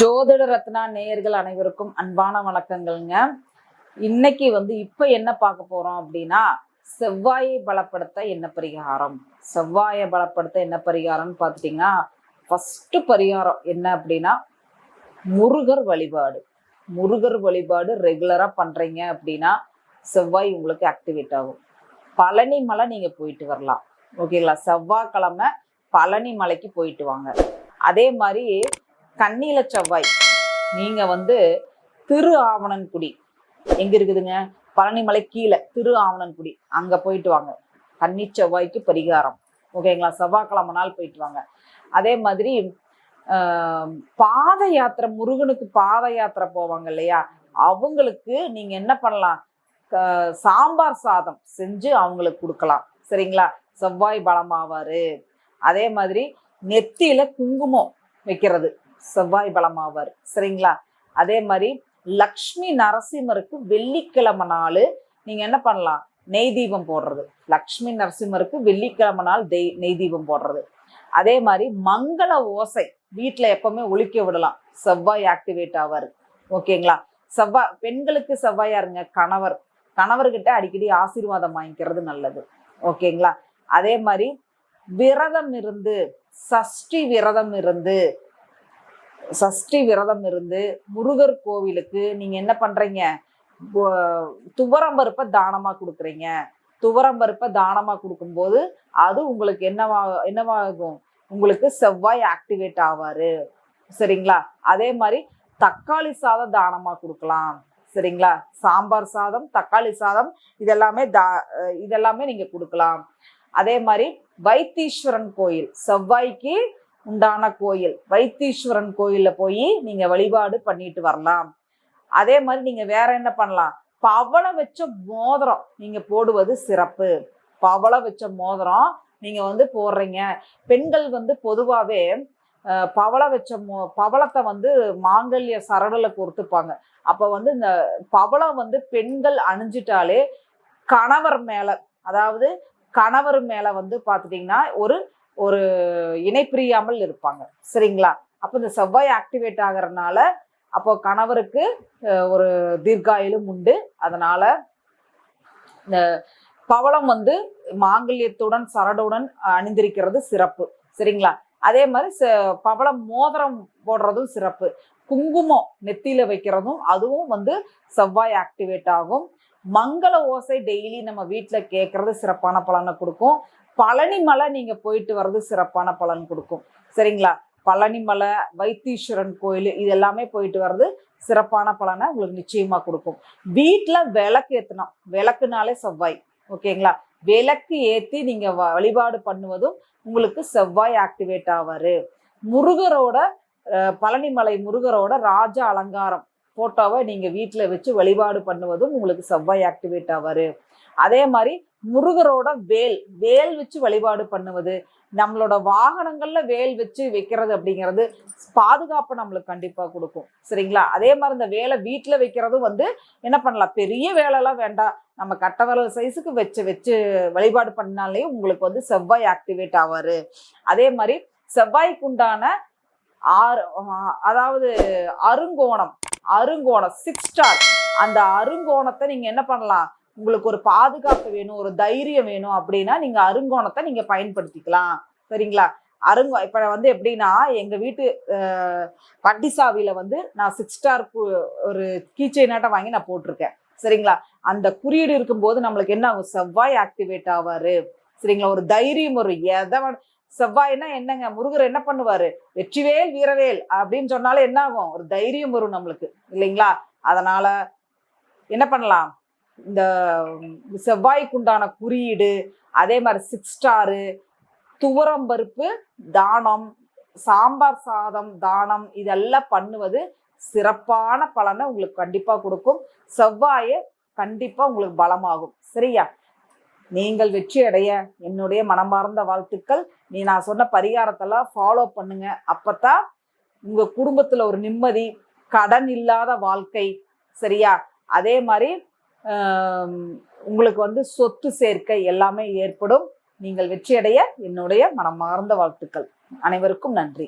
ஜோதிட ரத்னா நேயர்கள் அனைவருக்கும் அன்பான வணக்கங்கள்ங்க. இன்னைக்கு இப்ப என்ன பார்க்க போறோம் அப்படின்னா, செவ்வாயை பலப்படுத்த என்ன பரிகாரம். செவ்வாயை பலப்படுத்த என்ன பரிகாரம்னு பார்த்துட்டீங்கன்னா, ஃபர்ஸ்ட் பரிகாரம் என்ன அப்படின்னா, முருகர் வழிபாடு. முருகர் வழிபாடு ரெகுலரா பண்றீங்க அப்படின்னா செவ்வாய் உங்களுக்கு ஆக்டிவேட் ஆகும். பழனி மலை நீங்க போயிட்டு வரலாம். ஓகேங்களா? செவ்வாய்க்கிழமை பழனி மலைக்கு போயிட்டு வாங்க. அதே மாதிரி கன்னியில செவ்வாய் நீங்க திரு ஆவணன்குடி எங்க இருக்குதுங்க? பழனிமலை கீழே திரு ஆவணன்குடி அங்க போயிட்டு வாங்க. கன்னி செவ்வாய்க்கு பரிகாரம். ஓகேங்களா? செவ்வாய்க்கிழமை நாள் போயிட்டு வாங்க. அதே மாதிரி பாத யாத்திரை, முருகனுக்கு பாத யாத்திரை போவாங்க இல்லையா, அவங்களுக்கு நீங்க என்ன பண்ணலாம், சாம்பார் சாதம் செஞ்சு அவங்களுக்கு கொடுக்கலாம். சரிங்களா? செவ்வாய் பலமாவாரு. அதே மாதிரி நெத்தியில குங்குமம் வைக்கிறது, செவ்வாய் பலமாவார். சரிங்களா? அதே மாதிரி லக்ஷ்மி நரசிம்மருக்கு வெள்ளிக்கிழமை நாள் நீங்க என்ன பண்ணலாம், நெய் தீபம் போடுறது. லக்ஷ்மி நரசிம்மருக்கு வெள்ளிக்கிழமை நாள் நெய் தீபம் போடுறது. அதே மாதிரி மங்கள ஓசை வீட்டுல எப்பவுமே ஒலிக்க விடலாம், செவ்வாய் ஆக்டிவேட் ஆவாரு. ஓகேங்களா? செவ்வாய் பெண்களுக்கு செவ்வாயா இருங்க, கணவர்கிட்ட அடிக்கடி ஆசீர்வாதம் வாங்கிக்கிறது நல்லது. ஓகேங்களா? அதே மாதிரி விரதம் இருந்து, சஷ்டி விரதம் இருந்து முருகர் கோவிலுக்கு நீங்க என்ன பண்றீங்க, துவரம்பருப்பை தானமா கொடுக்குறீங்க. துவரம்பருப்பை தானமா கொடுக்கும்போது அது உங்களுக்கு என்னவாகும், உங்களுக்கு செவ்வாய் ஆக்டிவேட் ஆவாரு. சரிங்களா? அதே மாதிரி தக்காளி சாதம் தானமா கொடுக்கலாம். சரிங்களா? சாம்பார் சாதம், தக்காளி சாதம் இதெல்லாமே நீங்க கொடுக்கலாம். அதே மாதிரி வைத்தீஸ்வரன் கோயில், செவ்வாய்க்கு உண்டான கோயில் வைத்தீஸ்வரன் கோயில்ல போய் நீங்க வழிபாடு பண்ணிட்டு வரலாம். அதே மாதிரி நீங்க வேற என்ன பண்ணலாம், பவள வச்ச மோதிரம் நீங்க போடுவது சிறப்பு. பவள வச்ச மோதிரம் நீங்க போடுறீங்க. பெண்கள் பொதுவாவே பவள வச்ச பவளத்தை மாங்கல்ய சரடுல கொடுத்துப்பாங்க. அப்ப இந்த பவளம் பெண்கள் அணிஞ்சிட்டாலே கணவர் மேல, அதாவது கணவர் மேல பாத்துட்டீங்கன்னா ஒரு இணை பிரியாமல் இருப்பாங்க. சரிங்களா? அப்ப இந்த செவ்வாய் ஆக்டிவேட் ஆகிறதுனால அப்போ கணவருக்கு ஒரு தீர்க்காயிலும் உண்டு. அதனால இந்த பவளம் மாங்கல்யத்துடன் சரடுடன் அணிந்திருக்கிறது சிறப்பு. சரிங்களா? அதே மாதிரி பவளம் மோதிரம் போடுறதும் சிறப்பு. குங்குமம் நெத்தியில வைக்கிறதும் அதுவும் செவ்வாய் ஆக்டிவேட் ஆகும். மங்கள ஓசை டெய்லி நம்ம வீட்டுல கேட்கறது சிறப்பான பலனை கொடுக்கும். பழனி மலை நீங்க போயிட்டு வர்றது சிறப்பான பலன் கொடுக்கும். சரிங்களா? பழனி மலை, வைத்தீஸ்வரன் கோயில் இதெல்லாமே போயிட்டு வர்றது சிறப்பான பலனை உங்களுக்கு நிச்சயமா கொடுக்கும். வீட்டுல விளக்கு ஏத்தணும். விளக்குனாலே செவ்வாய். ஓகேங்களா? விளக்கு ஏத்தி நீங்க வழிபாடு பண்ணுவதும் உங்களுக்கு செவ்வாய் ஆக்டிவேட் ஆவாரு. முருகரோட பழனிமலை முருகரோட ராஜ அலங்காரம் போட்டோவை நீங்க வீட்டுல வச்சு வழிபாடு பண்ணுவதும் உங்களுக்கு செவ்வாய் ஆக்டிவேட் ஆவாரு. அதே மாதிரி முருகரோட வேல் வச்சு வழிபாடு பண்ணுவது, நம்மளோட வாகனங்கள்ல வேல் வச்சு வைக்கிறது அப்படிங்கிறது பாதுகாப்பு நம்மளுக்கு கண்டிப்பா கொடுக்கும். சரிங்களா? அதே மாதிரி இந்த வேலை வீட்டுல வைக்கிறதும் என்ன பண்ணலாம், பெரிய வேலைலாம் வேண்டாம், நம்ம கட்டவரல் சைஸுக்கு வச்சு வழிபாடு பண்ணாலே உங்களுக்கு செவ்வாய் ஆக்டிவேட் ஆவாரு. அதே மாதிரி செவ்வாய்க்கு உண்டான அதாவது அருங்கோணம் 6 ஸ்டார், அந்த அருங்கோணத்தை நீங்க என்ன பண்ணலாம், உங்களுக்கு ஒரு பாதுகாப்பு வேணும், ஒரு தைரியம் வேணும் அப்படின்னா நீங்க அருங்கோணத்தை நீங்க பயன்படுத்திக்கலாம். சரிங்களா? இப்ப எப்படின்னா, எங்க வீட்டு பட்டிசாவில நான் 6 ஸ்டார் ஒரு கீச்சைனாட்டம் வாங்கி நான் போட்டிருக்கேன். சரிங்களா? அந்த குறியீடு இருக்கும்போது நம்மளுக்கு என்ன ஆகும், செவ்வாய் ஆக்டிவேட் ஆவாரு. சரிங்களா? ஒரு தைரியம், ஒரு செவ்வாய்னா என்னங்க, முருகர் என்ன பண்ணுவாரு, வெற்றிவேல் வீரவேல் அப்படின்னு சொன்னாலே என்ன ஆகும், ஒரு தைரியம் வரும் நம்மளுக்கு, இல்லைங்களா? அதனால என்ன பண்ணலாம், இந்த செவ்வாய்க்குண்டான குறியீடு, அதே மாதிரி 6 ஸ்டாரு, துவரம்பருப்பு தானம், சாம்பார் சாதம் தானம் இதெல்லாம் பண்ணுவது சிறப்பான பலனை உங்களுக்கு கண்டிப்பா கொடுக்கும். செவ்வாயை கண்டிப்பா உங்களுக்கு பலமாகும். சரியா? நீங்கள் வெற்றி அடைய என்னுடைய மனமார்ந்த வாழ்த்துக்கள். நான் சொன்ன பரிகாரத்தெல்லாம் ஃபாலோ பண்ணுங்க. அப்பதான் உங்க குடும்பத்துல ஒரு நிம்மதி, கடன் இல்லாத வாழ்க்கை. சரியா? அதே மாதிரி உங்களுக்கு சொத்து சேர்க்கை எல்லாமே ஏற்படும். நீங்கள் வெற்றியடைய என்னுடைய மனமார்ந்த வாழ்த்துக்கள். அனைவருக்கும் நன்றி.